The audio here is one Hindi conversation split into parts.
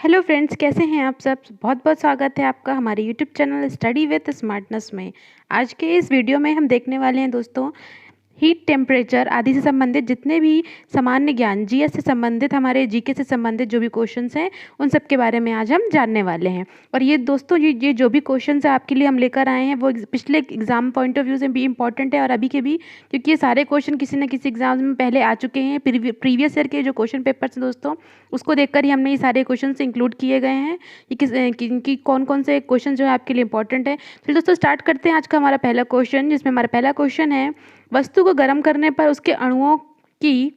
हेलो फ्रेंड्स, कैसे हैं आप सब। बहुत बहुत स्वागत है आपका हमारे YouTube channel study with smartness में। आज के इस वीडियो में हम देखने वाले हैं दोस्तों, हीट, टेम्परेचर आदि से संबंधित जितने भी सामान्य ज्ञान, जीएस से संबंधित, हमारे जीके से संबंधित जो भी क्वेश्चंस हैं उन सब के बारे में आज हम जानने वाले हैं। और ये दोस्तों, ये जो भी क्वेश्चंस है आपके लिए हम लेकर आए हैं वो पिछले एग्जाम पॉइंट ऑफ व्यू से भी इंपॉर्टेंट है और अभी के भी, क्योंकि ये सारे क्वेश्चन किसी न किसी एग्जाम में पहले आ चुके हैं। प्रीवियस ईयर के जो क्वेश्चन पेपर्स हैं दोस्तों, उसको देखकर ही हमने ये सारे क्वेश्चन इंक्लूड किए गए हैं। ये किनकी कौन कौन से क्वेश्चन जो है आपके लिए इंपॉर्टेंट है। फिर दोस्तों स्टार्ट करते हैं आज का हमारा पहला क्वेश्चन, जिसमें हमारा पहला क्वेश्चन है, वस्तु को गर्म करने पर उसके अणुओं की,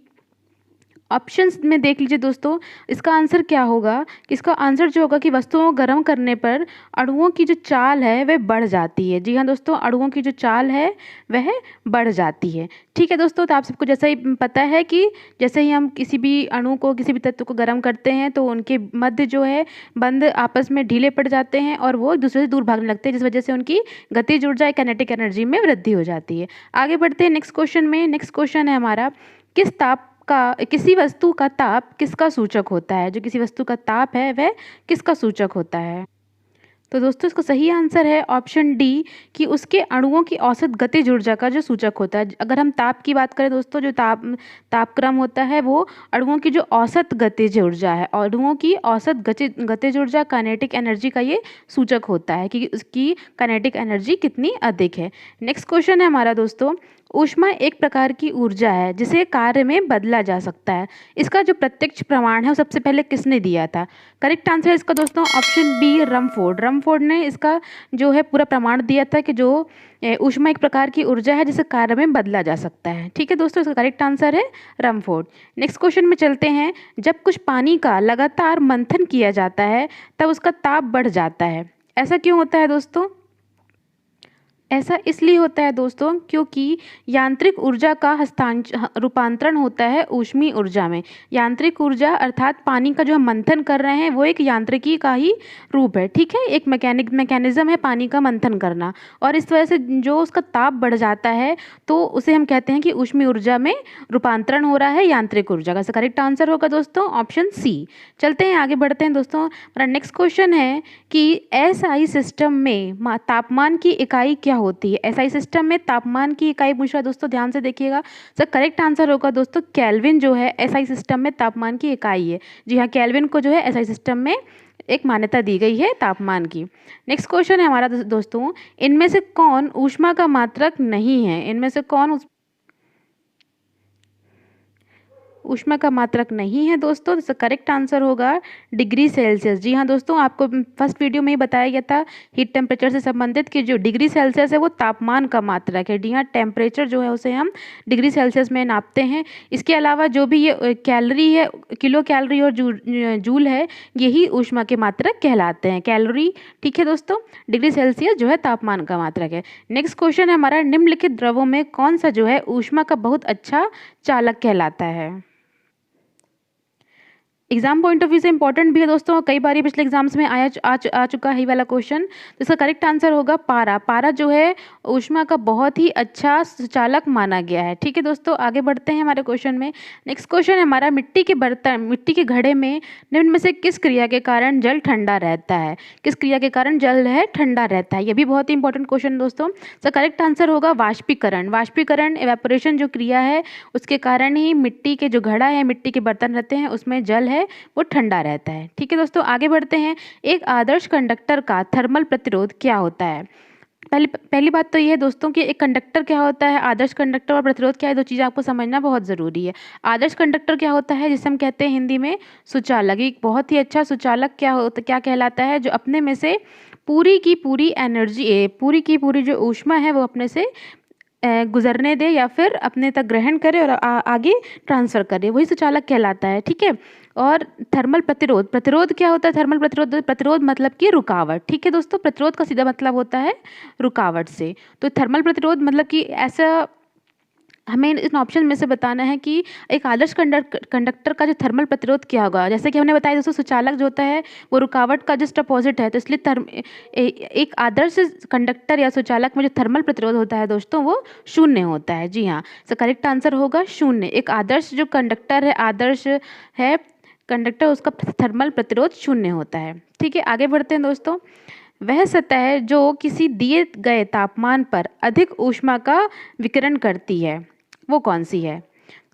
ऑप्शंस में देख लीजिए दोस्तों, इसका आंसर क्या होगा। इसका आंसर जो होगा कि वस्तुओं को गर्म करने पर अणुओं की जो चाल है वह बढ़ जाती है। जी हाँ दोस्तों, अणुओं की जो चाल है वह बढ़ जाती है। ठीक है दोस्तों, तो आप सबको जैसा ही पता है कि जैसे ही हम किसी भी अणु को, किसी भी तत्व को गर्म करते हैं तो उनके मध्य जो है बंध आपस में ढीले पड़ जाते हैं और वो एक दूसरे से दूर भागने लगते हैं, जिस वजह से उनकी गतिज ऊर्जा, काइनेटिक एनर्जी में वृद्धि हो जाती है। आगे बढ़ते हैं नेक्स्ट क्वेश्चन में। नेक्स्ट क्वेश्चन है हमारा, किस ताप का, किसी वस्तु का ताप किसका सूचक होता है। जो किसी वस्तु का ताप है वह किसका सूचक होता है। तो दोस्तों इसका सही आंसर है ऑप्शन डी, कि उसके अणुओं की औसत गतिज ऊर्जा का जो सूचक होता है। अगर हम ताप की बात करें दोस्तों, जो तापक्रम होता है वो अणुओं की जो औसत गतिज ऊर्जा है, अणुओं की औसत गतिज ऊर्जा, काइनेटिक एनर्जी का ये सूचक होता है कि उसकी काइनेटिक एनर्जी कितनी अधिक है। नेक्स्ट क्वेश्चन है हमारा दोस्तों, ऊष्मा एक प्रकार की ऊर्जा है जिसे कार्य में बदला जा सकता है। इसका जो प्रत्यक्ष प्रमाण है वो सबसे पहले किसने दिया था। करेक्ट आंसर है इसका दोस्तों ऑप्शन बी, रमफोर्ड। रमफोर्ड ने इसका जो है पूरा प्रमाण दिया था कि जो ऊष्मा एक प्रकार की ऊर्जा है जिसे कार्य में बदला जा सकता है। ठीक है दोस्तों, इसका करेक्ट आंसर है रमफोर्ड। नेक्स्ट क्वेश्चन में चलते हैं, जब कुछ पानी का लगातार मंथन किया जाता है तब उसका ताप बढ़ जाता है। ऐसा क्यों होता है दोस्तों। ऐसा इसलिए होता है दोस्तों क्योंकि यांत्रिक ऊर्जा का रूपांतरण होता है ऊष्मीय ऊर्जा में। यांत्रिक ऊर्जा अर्थात पानी का जो हम मंथन कर रहे हैं वो एक यांत्रिकी का ही रूप है। ठीक है, एक मैकेनिज्म है पानी का मंथन करना, और इस वजह से जो उसका ताप बढ़ जाता है तो उसे हम कहते हैं कि ऊष्मीय ऊर्जा में रूपांतरण हो रहा है यांत्रिक ऊर्जा का। करेक्ट आंसर होगा दोस्तों ऑप्शन सी। चलते हैं आगे बढ़ते हैं दोस्तों। हमारा नेक्स्ट क्वेश्चन है कि एसआई सिस्टम में तापमान की इकाई क्या होती है। एसआई सिस्टम में तापमान की इकाई पूछ रहा है दोस्तों, ध्यान से देखिएगा। सर करेक्ट आंसर होगा दोस्तों केल्विन, जो है एसआई सिस्टम में तापमान की इकाई है। जी हाँ, केल्विन को जो है एसआई सिस्टम में एक मान्यता दी गई है तापमान की। नेक्स्ट क्वेश्चन है हमारा दोस्तों, इनमें से कौन ऊष्मा का मात्रक नहीं है। इनमें से कौन ऊष्मा का मात्रक नहीं है दोस्तों। तो करेक्ट आंसर होगा डिग्री सेल्सियस। जी हाँ दोस्तों, आपको फर्स्ट वीडियो में ही बताया गया था हीट टेम्परेचर से संबंधित कि जो डिग्री सेल्सियस है वो तापमान का मात्रक है। जी हाँ, टेम्परेचर जो है उसे हम डिग्री सेल्सियस में नापते हैं। इसके अलावा जो भी ये कैलोरी है, किलो कैलोरी और जूल है, यही ऊष्मा के मात्रक कहलाते हैं। कैलोरी, ठीक है दोस्तों, डिग्री सेल्सियस जो है तापमान का मात्रक है। नेक्स्ट क्वेश्चन है हमारा, निम्नलिखित द्रवों में कौन सा जो है ऊष्मा का बहुत अच्छा चालक कहलाता है। एग्जाम पॉइंट ऑफ व्यू से इंपॉर्टेंट भी है दोस्तों, कई बार पिछले एग्जाम्स में आ चुका है ये वाला क्वेश्चन। तो इसका करेक्ट आंसर होगा पारा। पारा जो है ऊष्मा का बहुत ही अच्छा सुचालक माना गया है। ठीक है दोस्तों, आगे बढ़ते हैं हमारे क्वेश्चन में। नेक्स्ट क्वेश्चन है हमारा, मिट्टी के बर्तन, मिट्टी के घड़े में निम्न में से किस क्रिया के कारण जल ठंडा रहता है। किस क्रिया के कारण जल है ठंडा रहता है। ये भी बहुत ही इंपॉर्टेंट क्वेश्चन दोस्तों। इसका करेक्ट आंसर होगा वाष्पीकरण। वाष्पीकरण, एवेपोरेशन जो क्रिया है उसके कारण ही मिट्टी के जो घड़ा है, मिट्टी के बर्तन रहते हैं, उसमें जल है वो ठंडा रहता है। ठीक है दोस्तों, आगे बढ़ते हैं। एक आदर्श कंडक्टर का थर्मल प्रतिरोध क्या होता है। पहली बात तो ये है दोस्तों कि एक कंडक्टर क्या होता है, आदर्श कंडक्टर और प्रतिरोध क्या है, दो चीज़ें आपको समझना बहुत ज़रूरी है। आदर्श कंडक्टर क्या होता है, जिसे हम कहते हैं हिंदी में सुचालक। एक बहुत ही अच्छा सुचालक क्या कहलाता है, जो अपने में से पूरी की पूरी एनर्जी, पूरी की पूरी जो ऊष्मा है वो अपने से गुजरने दे या फिर अपने तक ग्रहण करे और आगे ट्रांसफ़र करे, वही सुचालक कहलाता है। ठीक है, और थर्मल प्रतिरोध, प्रतिरोध क्या होता है, थर्मल प्रतिरोध, प्रतिरोध मतलब कि रुकावट। ठीक है दोस्तों, प्रतिरोध का सीधा मतलब होता है रुकावट से। तो थर्मल प्रतिरोध मतलब कि ऐसा हमें इन ऑप्शन में से बताना है कि एक आदर्श कंडक्टर का जो थर्मल प्रतिरोध क्या होगा। जैसे कि हमने बताया दोस्तों, सुचालक जो होता है वो रुकावट का जस्ट अपोजिट है, तो इसलिए एक आदर्श कंडक्टर या सुचालक में जो थर्मल प्रतिरोध होता है दोस्तों वो शून्य होता है। जी हाँ, तो करेक्ट आंसर होगा शून्य। एक आदर्श जो कंडक्टर है, आदर्श है कंडक्टर उसका थर्मल प्रतिरोध शून्य होता है। ठीक है, आगे बढ़ते हैं दोस्तों। वह सतह जो किसी दिए गए तापमान पर अधिक ऊष्मा का विकिरण करती है वो कौन सी है?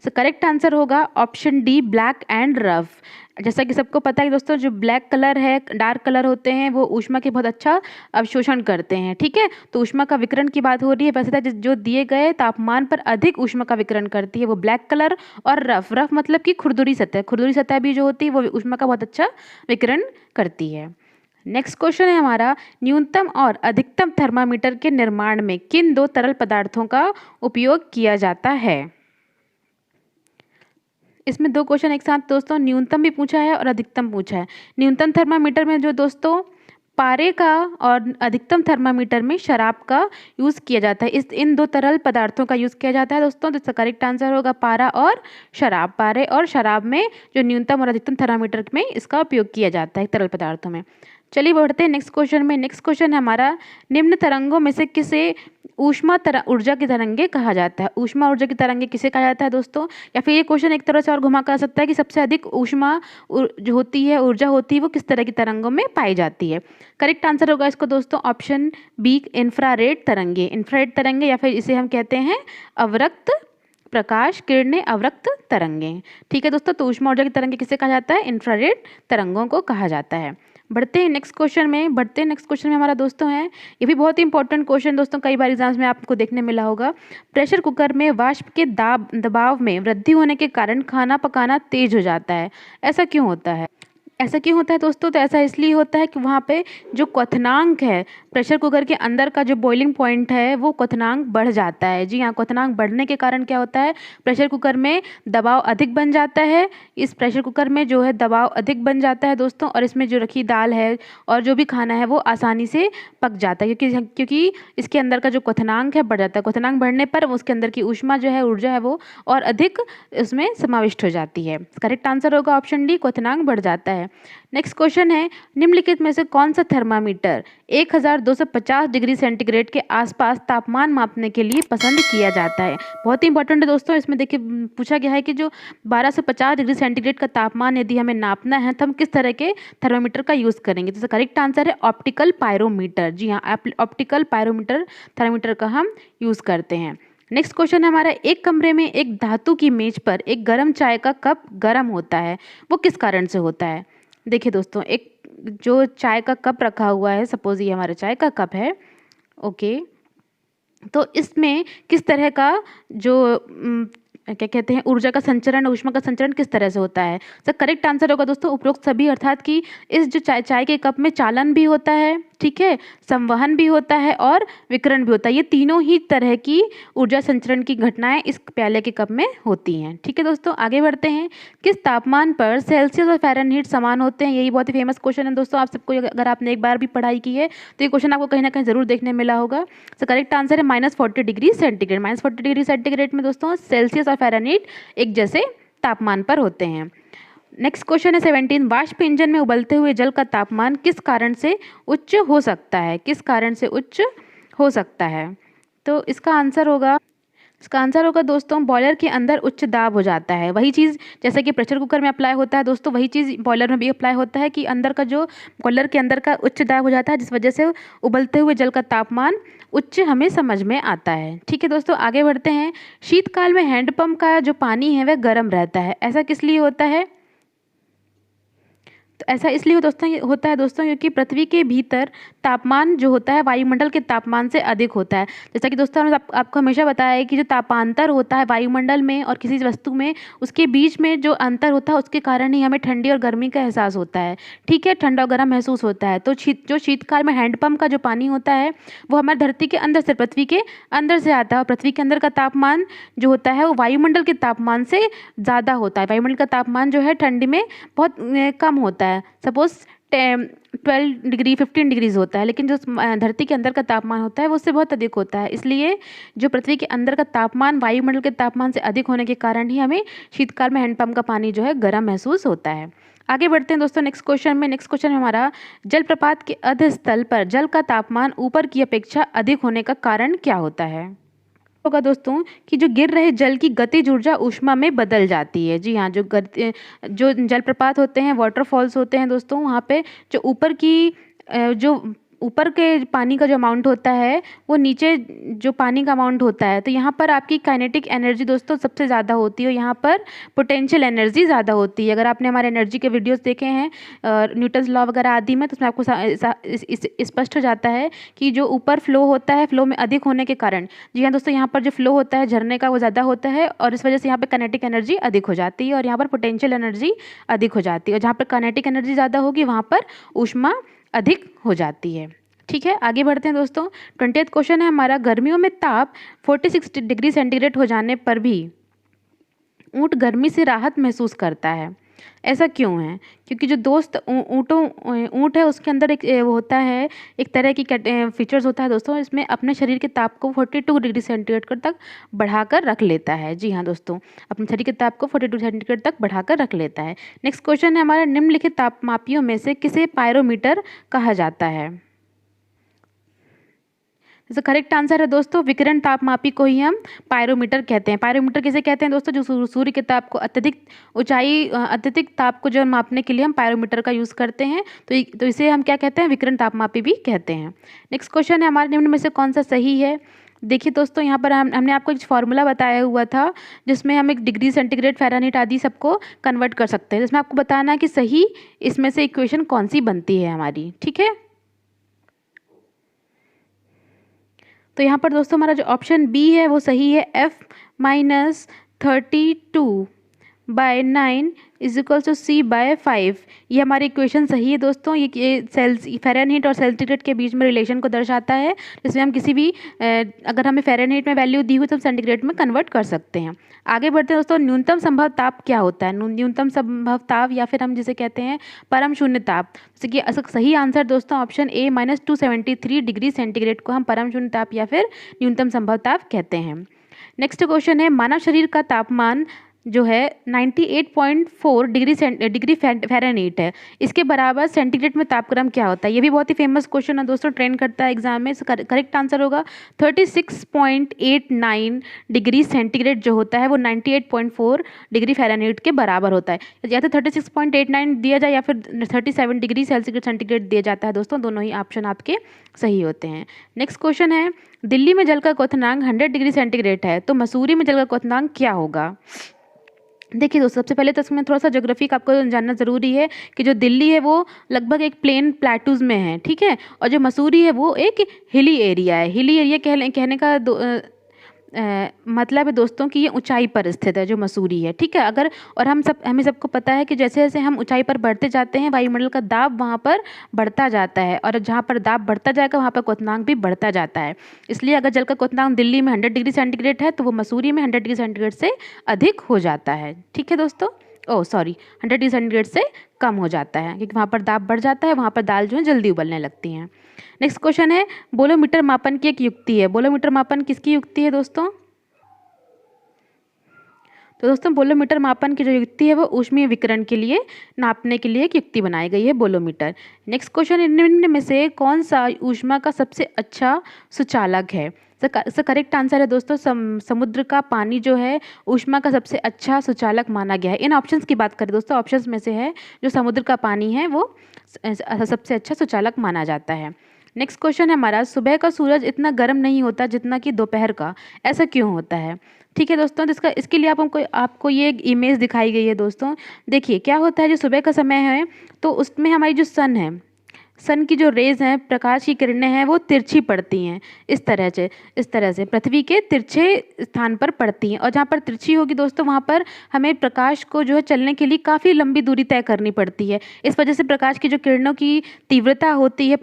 करेक्ट आंसर होगा option D, black and rough. जैसा कि सबको पता है दोस्तों, जो ब्लैक कलर है, डार्क कलर होते हैं, वो ऊष्मा के बहुत अच्छा अवशोषण करते हैं। ठीक है, तो ऊष्मा का विकिरण की बात हो रही है। वैसे जो दिए गए तापमान पर अधिक ऊष्मा का विकिरण करती है वो ब्लैक कलर, और रफ, रफ मतलब कि खुरदुरी सतह, खुरदुरी सतह भी जो होती है वो ऊष्मा का बहुत अच्छा विकिरण करती है। नेक्स्ट क्वेश्चन है हमारा, न्यूनतम और अधिकतम थर्मामीटर के निर्माण में किन दो तरल पदार्थों का उपयोग किया जाता है? इसमें दो क्वेश्चन एक साथ दोस्तों, न्यूनतम भी पूछा है और अधिकतम पूछा है। न्यूनतम थर्मामीटर में जो दोस्तों पारे का, और अधिकतम थर्मामीटर में शराब का यूज़ किया जाता है। इन दो तरल पदार्थों का यूज़ किया जाता है दोस्तों। तो इसका करेक्ट आंसर होगा पारा और शराब। पारे और शराब में जो न्यूनतम और अधिकतम थर्मामीटर में इसका उपयोग किया जाता है तरल पदार्थों में। चलिए बढ़ते हैं नेक्स्ट क्वेश्चन में। नेक्स्ट क्वेश्चन है हमारा, निम्न तरंगों में से किसे ऊर्जा की तरंगे कहा जाता है? ऊष्मा ऊर्जा की तरंगे किसे कहा जाता है दोस्तों? या फिर ये क्वेश्चन एक तरह से और घुमा कर सकता है कि सबसे अधिक ऊष्मा जो होती है, ऊर्जा होती है, वो किस तरह की तरंगों में पाई जाती है? करेक्ट आंसर होगा इसको दोस्तों ऑप्शन बी, इंफ्रारेड तरंगे। इंफ्रारेड तरंगे, या फिर इसे हम कहते हैं अवरक्त प्रकाश किरणें, अवरक्त तरंगे। ठीक है दोस्तों, तो ऊष्मा ऊर्जा की तरंगे किसे कहा जाता है? इंफ्रारेड तरंगों को कहा जाता है। बढ़ते हैं नेक्स्ट क्वेश्चन में हमारा दोस्तों है, ये भी बहुत ही इंपॉर्टेंट क्वेश्चन दोस्तों, कई बार एग्जाम्स में आपको देखने मिला होगा। प्रेशर कुकर में वाष्प के दबाव में वृद्धि होने के कारण खाना पकाना तेज हो जाता है, ऐसा क्यों होता है? ऐसा क्यों होता है दोस्तों? तो ऐसा इसलिए होता है कि वहाँ पे जो क्वथनांक है, प्रेशर कुकर के अंदर का जो बॉइलिंग पॉइंट है, वो क्वथनांक बढ़ जाता है। जी हाँ, क्वथनांक बढ़ने के कारण क्या होता है, प्रेशर कुकर में दबाव अधिक बन जाता है। इस प्रेशर कुकर में जो है दबाव अधिक बन जाता है दोस्तों, और इसमें जो रखी दाल है और जो भी खाना है वो आसानी से पक जाता है, क्योंकि इसके अंदर का जो क्वथनांक है बढ़ जाता है। क्वथनांक बढ़ने पर उसके अंदर की ऊष्मा जो है, ऊर्जा है, वो और अधिक उसमें समाविष्ट हो जाती है। करेक्ट आंसर होगा ऑप्शन डी, क्वथनांक बढ़ जाता है। नेक्स्ट क्वेश्चन है, निम्नलिखित में से कौन सा थर्मामीटर 1250 डिग्री सेंटीग्रेड के आसपास तापमान मापने के लिए पसंद किया जाता है? बहुत ही इंपॉर्टेंट है दोस्तों। इसमें देखिए पूछा गया है कि जो 1250 डिग्री सेंटीग्रेड का तापमान यदि हमें नापना है तो हम किस तरह के थर्मामीटर का यूज़ करेंगे? तो करेक्ट आंसर है ऑप्टिकल पायरोमीटर। जी हाँ, ऑप्टिकल पायरोमीटर थर्मामीटर का हम यूज़ करते हैं। नेक्स्ट क्वेश्चन है हमारा, एक कमरे में एक धातु की मेज पर एक गर्म चाय का कप गर्म होता है, वो किस कारण से होता है? देखिए दोस्तों, एक जो चाय का कप रखा हुआ है, सपोज ये हमारा चाय का कप है, ओके, तो इसमें किस तरह का जो क्या कहते हैं, ऊर्जा का संचरण, ऊष्मा का संचरण किस तरह से होता है? सर करेक्ट आंसर होगा दोस्तों उपरोक्त सभी, अर्थात कि इस जो चाय के कप में चालन भी होता है, ठीक है, संवहन भी होता है और विकिरण भी होता है। ये तीनों ही तरह की ऊर्जा संचरण की घटनाएं इस प्याले के कप में होती हैं। ठीक है दोस्तों, आगे बढ़ते हैं। किस तापमान पर सेल्सियस और फ़ारेनहीट समान होते हैं? यही बहुत ही फेमस क्वेश्चन है दोस्तों। आप सबको, अगर आपने एक बार भी पढ़ाई की है तो ये क्वेश्चन आपको कहीं ना कहीं जरूर देखने मिला होगा। तो करेक्ट आंसर है -40 डिग्री सेंटीग्रेड। -40 डिग्री सेंटीग्रेड में दोस्तों सेल्सियस और फ़ारेनहीट एक जैसे तापमान पर होते हैं। नेक्स्ट क्वेश्चन है 17, वाष्प इंजन में उबलते हुए जल का तापमान किस कारण से उच्च हो सकता है? किस कारण से उच्च हो सकता है? तो इसका आंसर होगा दोस्तों, बॉयलर के अंदर उच्च दाब हो जाता है। वही चीज़ जैसे कि प्रेशर कुकर में अप्लाई होता है दोस्तों, वही चीज़ बॉयलर में भी अप्लाई होता है कि अंदर का जो बॉयलर के अंदर का उच्च दाब हो जाता है, जिस वजह से उबलते हुए जल का तापमान उच्च हमें समझ में आता है। ठीक है दोस्तों, आगे बढ़ते हैं। शीतकाल में हैंडपंप का जो पानी है वह गर्म रहता है, ऐसा किस लिए होता है? तो ऐसा इसलिए होता है दोस्तों क्योंकि पृथ्वी के भीतर तापमान जो होता है वायुमंडल के तापमान से अधिक होता है। जैसा कि दोस्तों हमने आपको हमेशा बताया है कि जो तापांतर होता है वायुमंडल में और किसी वस्तु में, उसके बीच में जो अंतर होता है उसके कारण ही हमें ठंडी और गर्मी का एहसास होता है। ठीक है, ठंडा और गर्म महसूस होता है। तो जो शीतकाल में हैंडपंप का जो पानी होता है वो हमारी धरती के अंदर से, पृथ्वी के अंदर से आता है, और पृथ्वी के अंदर का तापमान जो होता है वो वायुमंडल के तापमान से ज़्यादा होता है। वायुमंडल का तापमान जो है ठंडी में बहुत कम होता है, सपोज 12 डिग्री 15 डिग्रीज होता है, लेकिन जो धरती के अंदर का तापमान होता है वो उससे बहुत अधिक होता है। इसलिए जो पृथ्वी के अंदर का तापमान वायुमंडल के तापमान से अधिक होने के कारण ही हमें शीतकाल में हैंडपंप का पानी जो है गर्म महसूस होता है। आगे बढ़ते हैं दोस्तों नेक्स्ट क्वेश्चन में हमारा, जलप्रपात के अधस्थल पर जल का तापमान ऊपर की अपेक्षा अधिक होने का कारण क्या होता है? होगा दोस्तों कि जो गिर रहे जल की गतिज ऊर्जा ऊष्मा में बदल जाती है। जी हाँ, जो जलप्रपात होते हैं, वाटरफॉल्स होते हैं दोस्तों, वहाँ पे जो जो ऊपर के पानी का जो अमाउंट होता है वो नीचे जो पानी का अमाउंट होता है, तो यहाँ पर आपकी काइनेटिक एनर्जी दोस्तों सबसे ज़्यादा होती है और यहाँ पर पोटेंशियल एनर्जी ज़्यादा होती है। अगर आपने हमारे एनर्जी के वीडियोस देखे हैं न्यूटन्स लॉ वगैरह आदि में, तो उसमें आपको स्पष्ट हो जाता है कि जो ऊपर फ्लो होता है, फ्लो में अधिक होने के कारण, जी हाँ दोस्तों, यहाँ पर जो फ्लो होता है झरने का वो ज़्यादा होता है और इस वजह से यहाँ पर काइनेटिक एनर्जी अधिक हो जाती है और यहाँ पर पोटेंशियल एनर्जी अधिक हो जाती है। और जहाँ पर काइनेटिक एनर्जी ज़्यादा होगी वहाँ पर ऊष्मा अधिक हो जाती है। ठीक है, आगे बढ़ते हैं दोस्तों। 20th क्वेश्चन है हमारा, गर्मियों में ताप 46 डिग्री सेंटीग्रेड हो जाने पर भी ऊँट गर्मी से राहत महसूस करता है, ऐसा क्यों है? क्योंकि जो दोस्त ऊँट है उसके अंदर एक वो होता है, एक तरह की फीचर्स होता है दोस्तों, इसमें अपने शरीर के ताप को 42 डिग्री सेंटीग्रेड तक बढ़ाकर रख लेता है। जी हाँ दोस्तों, अपने शरीर के ताप को 42 सेंटीग्रेड तक बढ़ाकर रख लेता है। नेक्स्ट क्वेश्चन है हमारा, निम्नलिखित तापमापियों में से किसे पायरोमीटर कहा जाता है? इसका करेक्ट आंसर है दोस्तों विकिरण तापमापी को ही हम पायरोमीटर कहते हैं। पायरोमीटर किसे कहते हैं दोस्तों? जो सूर्य के ताप को अत्यधिक ताप को जो मापने के लिए हम पायरोमीटर का यूज़ करते हैं, तो इसे हम क्या कहते हैं? विकिरण तापमापी भी कहते हैं। नेक्स्ट क्वेश्चन है हमारे, निम्न में से कौन सा सही है? देखिए दोस्तों, यहाँ पर हमने आपको एक फॉर्मूला बताया हुआ था जिसमें हम एक डिग्री सेंटीग्रेड, फ़ारेनहीट आदि सबको कन्वर्ट कर सकते हैं, जिसमें आपको बताना है कि सही इसमें से इक्वेशन कौन सी बनती है हमारी। ठीक है, तो यहाँ पर दोस्तों हमारा जो ऑप्शन बी है वो सही है। F-32/9 is equal to C/5, ये हमारी इक्वेशन सही है दोस्तों। ये फ़ारेनहीट और सेंटीग्रेड के बीच में रिलेशन को दर्शाता है, जिसमें हम किसी भी अगर हमें फ़ारेनहीट में वैल्यू दी हुई तो हम सेंटीग्रेड में कन्वर्ट कर सकते हैं। आगे बढ़ते हैं दोस्तों। न्यूनतम संभव ताप क्या होता है? न्यूनतम संभव ताप या फिर हम जिसे कहते हैं परम शून्य ताप, जैसे कि सही आंसर दोस्तों ऑप्शन ए -273 डिग्री सेंटीग्रेड को हम परम शून्य ताप या फिर न्यूनतम संभव ताप कहते हैं। नेक्स्ट क्वेश्चन है, मानव शरीर का तापमान जो है 98.4 डिग्री फ़ारेनहीट है, इसके बराबर सेंटीग्रेड में तापक्रम क्या होता है? ये भी बहुत ही फेमस क्वेश्चन है दोस्तों, ट्रेंड करता है एग्जाम में। करेक्ट आंसर होगा 36.89 डिग्री सेंटीग्रेड जो होता है वो 98.4 डिग्री फ़ारेनहीट के बराबर होता है। या तो 36.89 दिया जाए या फिर 37 डिग्री सेंटीग्रेड दिया जाता है दोस्तों, दोनों ही ऑप्शन आपके सही होते हैं। नेक्स्ट क्वेश्चन है, दिल्ली में जल का क्वथनांक 100 डिग्री सेंटीग्रेड है, तो मसूरी में जल का क्वथनांक क्या होगा? देखिए दोस्तों, सबसे पहले तो इसमें थोड़ा सा ज्योग्राफी का आपको जानना ज़रूरी है कि जो दिल्ली है वो लगभग एक प्लेन प्लेटूज़ में है, ठीक है, और जो मसूरी है वो एक हिली एरिया है। हिली एरिया कहने का मतलब है दोस्तों कि ये ऊंचाई पर स्थित है जो मसूरी है, ठीक है। अगर और हमें सबको पता है कि जैसे जैसे हम ऊंचाई पर बढ़ते जाते हैं वायुमंडल का दाब वहाँ पर बढ़ता जाता है, और जहाँ पर दाब बढ़ता जाएगा वहाँ पर क्वथनांक भी बढ़ता जाता है। इसलिए अगर जल का क्वथनांक दिल्ली में 100 डिग्री सेंटीग्रेड है तो वो मसूरी में 100 डिग्री सेंटीग्रेड से अधिक हो जाता है, ठीक है दोस्तों। 100 डिग्री सेंटीग्रेड से कम हो जाता है, क्योंकि वहाँ पर दाब बढ़ जाता है, वहाँ पर दाल जो है जल्दी उबलने लगती हैं। नेक्स्ट क्वेश्चन है, बोलोमीटर मापन की एक युक्ति है। बोलोमीटर मापन किसकी युक्ति है दोस्तों? तो दोस्तों बोलोमीटर मापन की जो युक्ति है वो ऊष्मीय विकिरण के लिए नापने के लिए एक युक्ति बनाई गई है, बोलोमीटर। नेक्स्ट क्वेश्चन, निम्न में से कौन सा ऊष्मा का सबसे अच्छा सुचालक है? इसका करेक्ट आंसर है दोस्तों समुद्र का पानी जो है ऊष्मा का सबसे अच्छा सुचालक माना गया है। इन ऑप्शंस की बात करें दोस्तों, ऑप्शंस में से है जो समुद्र का पानी है वो सबसे अच्छा सुचालक माना जाता है। नेक्स्ट क्वेश्चन है हमारा, सुबह का सूरज इतना गर्म नहीं होता जितना कि दोपहर का, ऐसा क्यों होता है? ठीक है दोस्तों, तो इसके लिए आपको ये एक इमेज दिखाई गई है दोस्तों। देखिए क्या होता है, जो सुबह का समय है तो उसमें हमारी जो सन की जो रेज़ हैं, प्रकाश की किरणें हैं, वो तिरछी पड़ती हैं इस तरह से पृथ्वी के तिरछे स्थान पर पड़ती हैं, और जहाँ पर तिरछी होगी दोस्तों वहाँ पर हमें प्रकाश को जो है चलने के लिए काफ़ी लंबी दूरी तय करनी पड़ती है। इस वजह से प्रकाश की जो किरणों की तीव्रता होती है,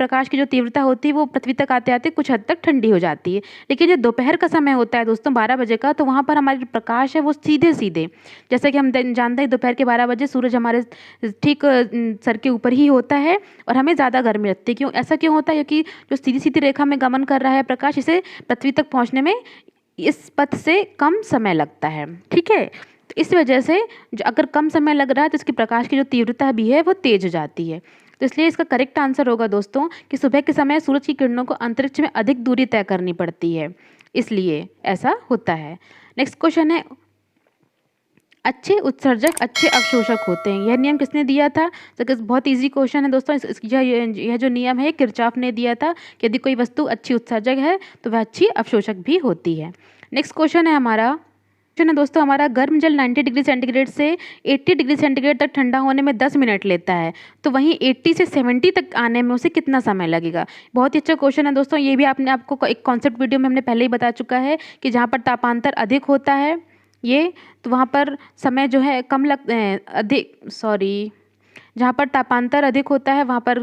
वो पृथ्वी तक आते आते कुछ हद तक ठंडी हो जाती है। लेकिन जो दोपहर का समय होता है दोस्तों 12 बजे का, तो वहाँ पर हमारी जो प्रकाश है वो सीधे जैसे कि हम जानते हैं दोपहर के 12 बजे सूरज हमारे ठीक सर के ऊपर ही होता है और हमें ज़्यादा गर्मी लगती है। ऐसा क्यों होता है? क्योंकि जो सीधी रेखा में गमन कर रहा है प्रकाश, इसे पृथ्वी तक पहुंचने में इस पथ से कम समय लगता है, ठीक है। तो इस वजह से अगर कम समय लग रहा है तो इसकी प्रकाश की जो तीव्रता भी है वो तेज हो जाती है। तो इसलिए इसका करेक्ट आंसर होगा दोस्तों कि सुबह के समय सूरज की किरणों को अंतरिक्ष में अधिक दूरी तय करनी पड़ती है। इसलिए ऐसा होता है। नेक्स्ट क्वेश्चन है, अच्छे उत्सर्जक अच्छे अवशोषक होते हैं, यह नियम किसने दिया था? तो बहुत इजी क्वेश्चन है दोस्तों। यह जो नियम है किरचॉफ ने दिया था कि यदि कोई वस्तु अच्छी उत्सर्जक है तो वह अच्छी अवशोषक भी होती है। नेक्स्ट क्वेश्चन है दोस्तों हमारा, गर्म जल 90 डिग्री सेंटीग्रेड से 80 डिग्री सेंटीग्रेड तक ठंडा होने में 10 मिनट लेता है, तो वहीं 80 से 70 तक आने में उसे कितना समय लगेगा? बहुत ही अच्छा क्वेश्चन है दोस्तों। ये भी आपको एक कॉन्सेप्ट वीडियो में हमने पहले ही बता चुका है कि जहाँ पर तापांतर अधिक होता है तो वहाँ पर समय जो है जहाँ पर तापांतर अधिक होता है वहाँ पर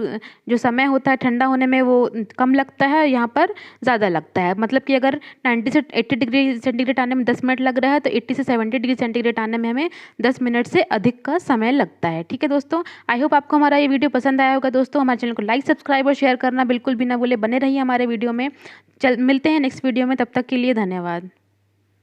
जो समय होता है ठंडा होने में वो कम लगता है, यहाँ पर ज़्यादा लगता है। मतलब कि अगर 90 से 80 डिग्री सेंटीग्रेड आने में 10 मिनट लग रहा है तो 80 से 70 डिग्री सेंटीग्रेड आने में हमें 10 मिनट से अधिक का समय लगता है। ठीक है दोस्तों, आई होप आपको हमारा ये वीडियो पसंद आया होगा दोस्तों। हमारे चैनल को लाइक, सब्सक्राइब और शेयर करना बिल्कुल भी ना भूले। बने रहिए हमारे वीडियो में। मिलते हैं नेक्स्ट वीडियो में, तब तक के लिए धन्यवाद।